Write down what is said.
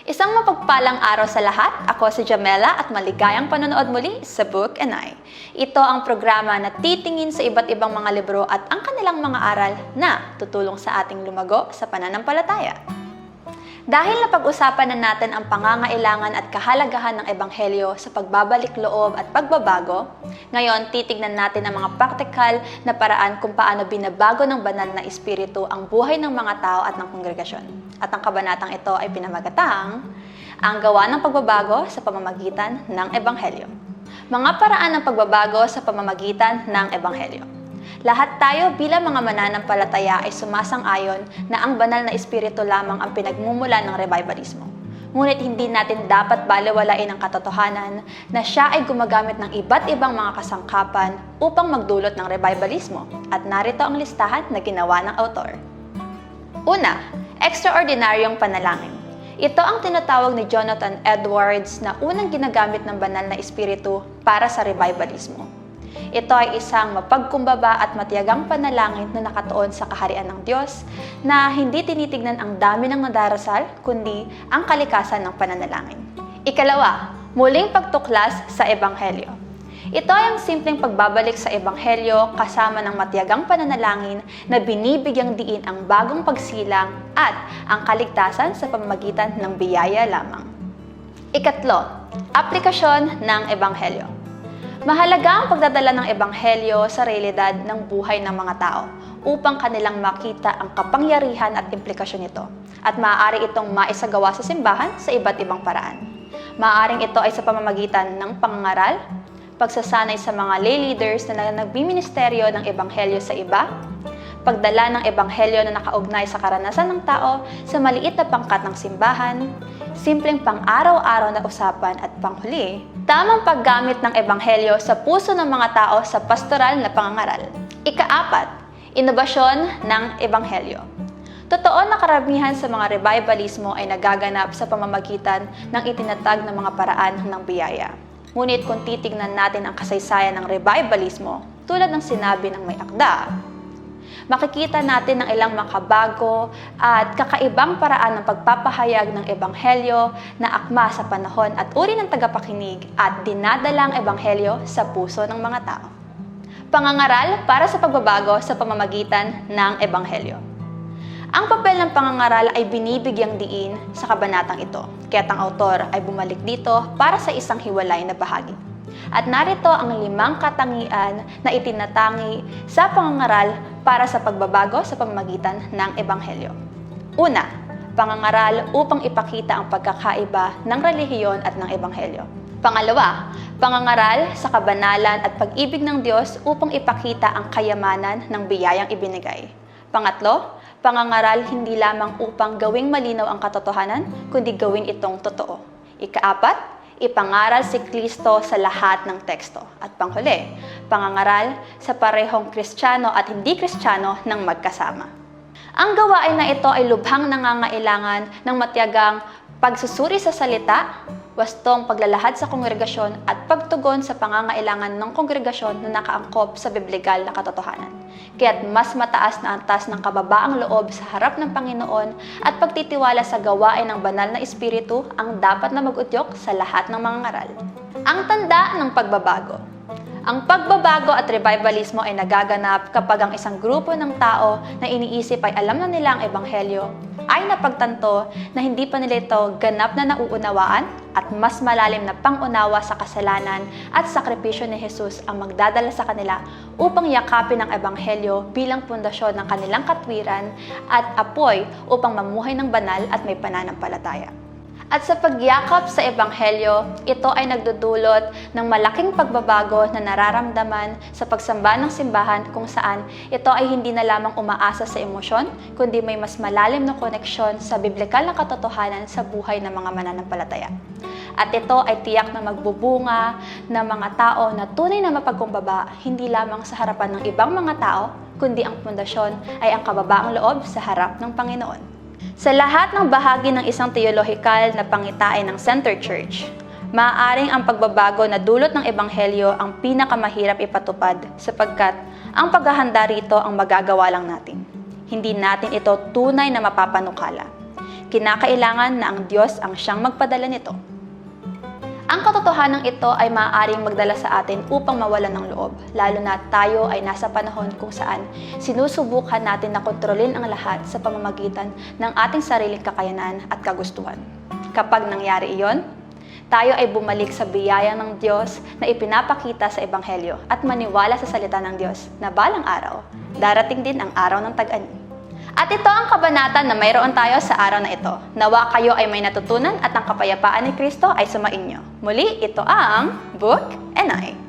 Isang mapagpalang araw sa lahat. Ako si Jamela at maligayang panonood muli sa Book and I. Ito ang programa na titingin sa iba't ibang mga libro at ang kanilang mga aral na tutulong sa ating lumago sa pananampalataya. Dahil napag-usapan na natin ang pangangailangan at kahalagahan ng Ebanghelyo sa pagbabalik loob at pagbabago, ngayon titignan natin ang mga praktikal na paraan kung paano binabago ng banal na espiritu ang buhay ng mga tao at ng kongregasyon. At ang kabanatang ito ay pinamagatang ang gawa ng pagbabago sa pamamagitan ng Ebanghelyo. Mga paraan ng pagbabago sa pamamagitan ng Ebanghelyo. Lahat tayo bilang mga mananampalataya ay sumasang-ayon na ang banal na espiritu lamang ang pinagmumulan ng revivalismo. Ngunit hindi natin dapat balewalain ang katotohanan na siya ay gumagamit ng iba't ibang mga kasangkapan upang magdulot ng revivalismo. At narito ang listahan na ginawa ng autor. Una, extraordinaryong panalangin. Ito ang tinatawag ni Jonathan Edwards na unang ginagamit ng banal na espiritu para sa revivalismo. Ito ay isang mapagkumbaba at matiyagang panalangin na nakatuon sa kaharian ng Diyos na hindi tinitignan ang dami ng nadarasal, kundi ang kalikasan ng pananalangin. Ikalawa, muling pagtuklas sa Ebanghelyo. Ito ay ang simpleng pagbabalik sa Ebanghelyo kasama ng matiyagang pananalangin na binibigyang diin ang bagong pagsilang at ang kaligtasan sa pamamagitan ng biyaya lamang. Ikatlo, aplikasyon ng Ebanghelyo. Mahalaga ang pagdadala ng Ebanghelyo sa realidad ng buhay ng mga tao upang kanilang makita ang kapangyarihan at implikasyon nito at maaari itong maisagawa sa simbahan sa iba't ibang paraan. Maaaring ito ay sa pamamagitan ng pangangaral, pagsasanay sa mga lay leaders na nagbiministeryo ng Ebanghelyo sa iba, pagdala ng Ebanghelyo na nakaugnay sa karanasan ng tao sa maliit na pangkat ng simbahan, simpleng pang-araw-araw na usapan at panghuli, tamang paggamit ng Ebanghelyo sa puso ng mga tao sa pastoral na pangangaral. Ika-apat, inobasyon ng Ebanghelyo. Totoo na karamihan sa mga revivalismo ay nagaganap sa pamamagitan ng itinatag na mga paraan ng biyaya. Ngunit kung titignan natin ang kasaysayan ng revivalismo, tulad ng sinabi ng may akda, makikita natin ng ilang makabago at kakaibang paraan ng pagpapahayag ng Ebanghelyo na akma sa panahon at uri ng tagapakinig at dinadala ang Ebanghelyo sa puso ng mga tao. Pangangaral para sa pagbabago sa pamamagitan ng Ebanghelyo. Ang papel ng pangangaral ay binibigyang diin sa kabanatang ito, kaya't ang autor ay bumalik dito para sa isang hiwalay na bahagi. At narito ang 5 katangian na itinatangi sa pangangaral para sa pagbabago sa pamamagitan ng Ebanghelyo. Una, pangangaral upang ipakita ang pagkakaiba ng relihiyon at ng Ebanghelyo. Pangalawa, pangangaral sa kabanalan at pag-ibig ng Diyos upang ipakita ang kayamanan ng biyayang ibinigay. Pangatlo, pangangaral hindi lamang upang gawing malinaw ang katotohanan, kundi gawin itong totoo. Ika-apat, ipangaral si Kristo sa lahat ng teksto. At panghuli, pangangaral sa parehong Kristiyano at hindi Kristiyano ng magkasama. Ang gawain na ito ay lubhang nangangailangan ng matiyagang pagsusuri sa salita, wastong paglalahad sa kongregasyon at pagtugon sa pangangailangan ng kongregasyon na nakaangkop sa biblikal na katotohanan. Kaya't mas mataas na antas ng kababaang loob sa harap ng Panginoon at pagtitiwala sa gawain ng banal na espiritu ang dapat na mag-udyok sa lahat ng mga ngaral. Ang tanda ng pagbabago. Ang pagbabago at revivalismo ay nagaganap kapag ang isang grupo ng tao na iniisip ay alam na nila ang Ebanghelyo ay napagtanto na hindi pa nila ito ganap na nauunawaan at mas malalim na pangunawa sa kasalanan at sakripisyo ni Jesus ang magdadala sa kanila upang yakapin ang Ebanghelyo bilang pundasyon ng kanilang katwiran at apoy upang mamuhay ng banal at may pananampalataya. At sa pagyakap sa Ebanghelyo, ito ay nagdudulot ng malaking pagbabago na nararamdaman sa pagsamba ng simbahan kung saan ito ay hindi na lamang umaasa sa emosyon, kundi may mas malalim na koneksyon sa biblikal na katotohanan sa buhay ng mga mananampalataya. At ito ay tiyak na magbubunga ng mga tao na tunay na mapagkumbaba, hindi lamang sa harapan ng ibang mga tao, kundi ang pundasyon ay ang kababaang loob sa harap ng Panginoon. Sa lahat ng bahagi ng isang teolohikal na pangitain ng Center Church, maaaring ang pagbabago na dulot ng Ebanghelyo ang pinakamahirap ipatupad sapagkat ang paghahanda rito ang magagawa lang natin. Hindi natin ito tunay na mapapanukala. kinakailangan na ang Diyos ang siyang magpadala nito. Ang katotohanan ito ay maaaring magdala sa atin upang mawalan ng loob, lalo na tayo ay nasa panahon kung saan sinusubukan natin na kontrolin ang lahat sa pamamagitan ng ating sariling kakayanan at kagustuhan. Kapag nangyari iyon, tayo ay bumalik sa biyaya ng Diyos na ipinapakita sa Ebanghelyo at maniwala sa salita ng Diyos na balang araw, darating din ang araw ng tag-ani. At ito ang kabanata na mayroon tayo sa araw na ito. Nawa kayo ay may natutunan at ang kapayapaan ni Kristo ay sumainyo. Muli, ito ang Book and I.